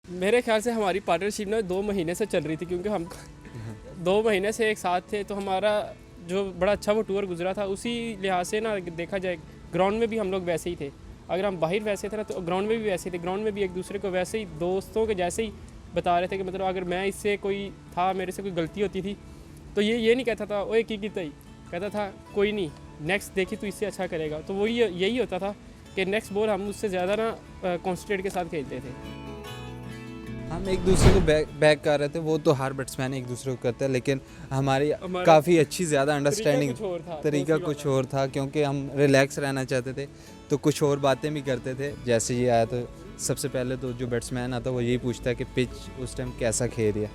मेरे ख्याल से हमारी पार्टनरशिप ना 2 महीने से चल रही थी, क्योंकि हम 2 महीने से एक साथ थे। तो हमारा जो बड़ा अच्छा वो टूर गुजरा था, उसी लिहाज से ना देखा जाए ग्राउंड में भी हम लोग वैसे ही थे। अगर हम बाहर वैसे थे ना, तो ग्राउंड में भी वैसे ही थे। ग्राउंड में भी एक दूसरे को वैसे ही दोस्तों के जैसे ही बता रहे थे कि मतलब अगर मैं इससे कोई था, मेरे से कोई गलती होती थी तो ये नहीं कहता था ओए की तई, कहता था कोई नहीं, नेक्स्ट देखी तू इससे अच्छा करेगा। तो वही यही होता था कि नेक्स्ट बॉल हम उससे ज़्यादा ना कॉन्सनट्रेट के साथ खेलते थे। हम एक दूसरे को बैक कर रहे थे, वो तो हर बैट्समैन एक दूसरे को करता है, लेकिन हमारी हमारा काफ़ी अच्छी ज़्यादा अंडरस्टैंडिंग तरीका दोस्ती कुछ वाला। और था, क्योंकि हम रिलैक्स रहना चाहते थे तो कुछ और बातें भी करते थे। जैसे ये आया तो सबसे पहले तो जो बैट्समैन आता है वो यही पूछता है कि पिच उस टाइम कैसा खेल रही है।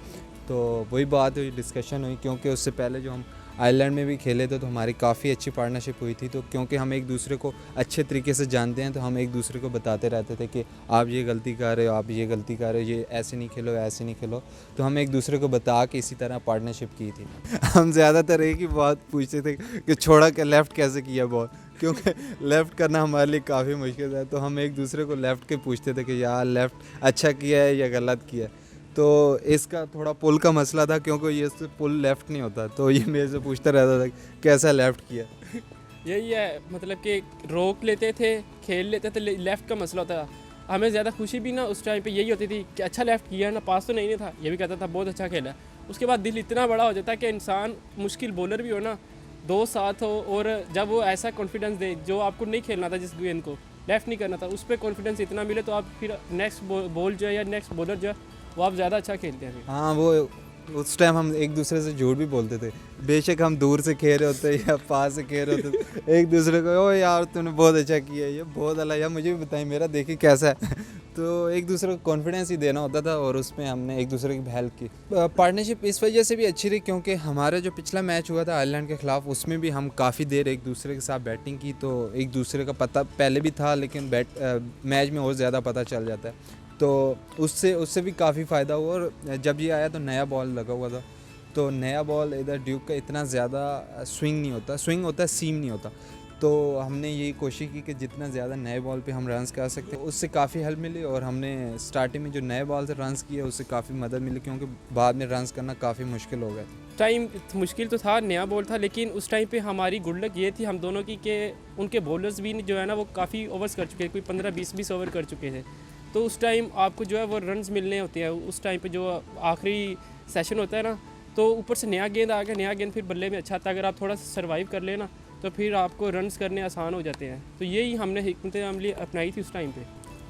तो वही बात हुई, डिस्कशन हुई, क्योंकि उससे पहले जो हम आयरलैंड में भी खेले थे तो हमारी काफ़ी अच्छी पार्टनरशिप हुई थी। तो क्योंकि हम एक दूसरे को अच्छे तरीके से जानते हैं तो हम एक दूसरे को बताते रहते थे कि आप ये गलती कर रहे हो, आप ये गलती कर रहे हो, ये ऐसे नहीं खेलो, ऐसे नहीं खेलो। तो हम एक दूसरे को बता के इसी तरह पार्टनरशिप की थी। हम ज़्यादातर एक ही बात पूछते थे कि छोड़ा के लेफ़्ट कैसे किया बॉल, क्योंकि लेफ़्ट करना हमारे लिए काफ़ी मुश्किल है। तो हम एक दूसरे को लेफ़्ट के पूछते थे कि यार लेफ़्ट अच्छा किया है या गलत किया है। तो इसका थोड़ा पुल का मसला था, क्योंकि ये से पुल लेफ़्ट नहीं होता, तो ये मेरे से पूछता रहता था कैसा लेफ़्ट किया। यही है, मतलब कि रोक लेते थे, खेल लेते थे। लेफ़्ट का मसला होता था। हमें ज़्यादा खुशी भी ना उस टाइम पे यही होती थी कि अच्छा लेफ़्ट किया ना, पास तो नहीं था। ये भी कहता था बहुत अच्छा खेला। उसके बाद दिल इतना बड़ा हो जाता है कि इंसान मुश्किल बॉलर भी हो ना, दो साथ हो, और जब वो ऐसा कॉन्फिडेंस दे जो आपको नहीं खेलना था, जिस गेंद को लेफ़्ट नहीं करना था, उस पर कॉन्फिडेंस इतना मिले तो आप फिर नेक्स्ट बॉल जो है या नेक्स्ट बॉलर जो है वो आप ज़्यादा अच्छा खेलते हैं। हाँ, वो उस टाइम हम एक दूसरे से झूठ भी बोलते थे, बेशक हम दूर से खेल रहे होते या पास से खेल रहे होते, एक दूसरे को ओ यार तूने बहुत अच्छा किया, ये बहुत अलग यार, मुझे भी बताइए मेरा देखिए कैसा है। तो एक दूसरे को कॉन्फिडेंस ही देना होता था, और उसमें हमने एक दूसरे की हेल्प की। पार्टनरशिप इस वजह से भी अच्छी रही क्योंकि हमारा जो पिछला मैच हुआ था आयरलैंड के ख़िलाफ़, उसमें भी हम काफ़ी देर एक दूसरे के साथ बैटिंग की। तो एक दूसरे का पता पहले भी था, लेकिन मैच में और ज़्यादा पता चल जाता है। तो उससे भी काफ़ी फ़ायदा हुआ। और जब ये आया तो नया बॉल लगा हुआ था, तो नया बॉल इधर ड्यूक का इतना ज़्यादा स्विंग नहीं होता, स्विंग होता है, सीम नहीं होता। तो हमने यही कोशिश की कि जितना ज़्यादा नए बॉल पे हम रन्स कर सकते हैं, उससे काफ़ी हेल्प मिली। और हमने स्टार्टिंग में जो नए बॉल से रन्स किए उससे काफ़ी मदद मिली, क्योंकि बाद में रन्स करना काफ़ी मुश्किल हो गया था। टाइम मुश्किल तो था, नया बॉल था, लेकिन उस टाइम पे हमारी गुड लक ये थी हम दोनों की कि उनके बॉलर्स भी जो है ना वो काफ़ी ओवर्स कर चुके थे, कोई 15-20 ओवर कर चुके थे। तो उस टाइम आपको जो है वो रन्स मिलने होते हैं। उस टाइम पे जो आखिरी सेशन होता है ना, तो ऊपर से नया गेंद आ गया, नया गेंद फिर बल्ले में अच्छा आता है। अगर आप थोड़ा सा सर्वाइव कर लेना तो फिर आपको रन्स करने आसान हो जाते हैं। तो यही हमने हिकमत अमली अपनाई थी उस टाइम पे।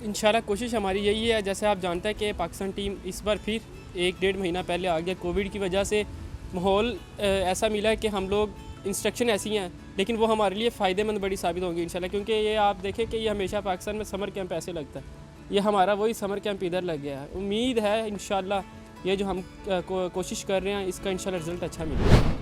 इंशाल्लाह कोशिश हमारी यही है। जैसे आप जानते हैं कि पाकिस्तान टीम इस बार फिर 1-1.5 महीना पहले आ गया। कोविड की वजह से माहौल ऐसा मिला है कि हम लोग इंस्ट्रक्शन ऐसी हैं, लेकिन वो हमारे लिए फ़ायदेमंद बड़ी साबित होंगी इंशाल्लाह। क्योंकि ये आप देखें कि ये हमेशा पाकिस्तान में समर कैंप ऐसे लगता है, ये हमारा वही समर कैंप इधर लग गया है। उम्मीद है इंशाल्लाह ये जो हम कोशिश कर रहे हैं इसका इंशाल्लाह रिज़ल्ट अच्छा मिलेगा।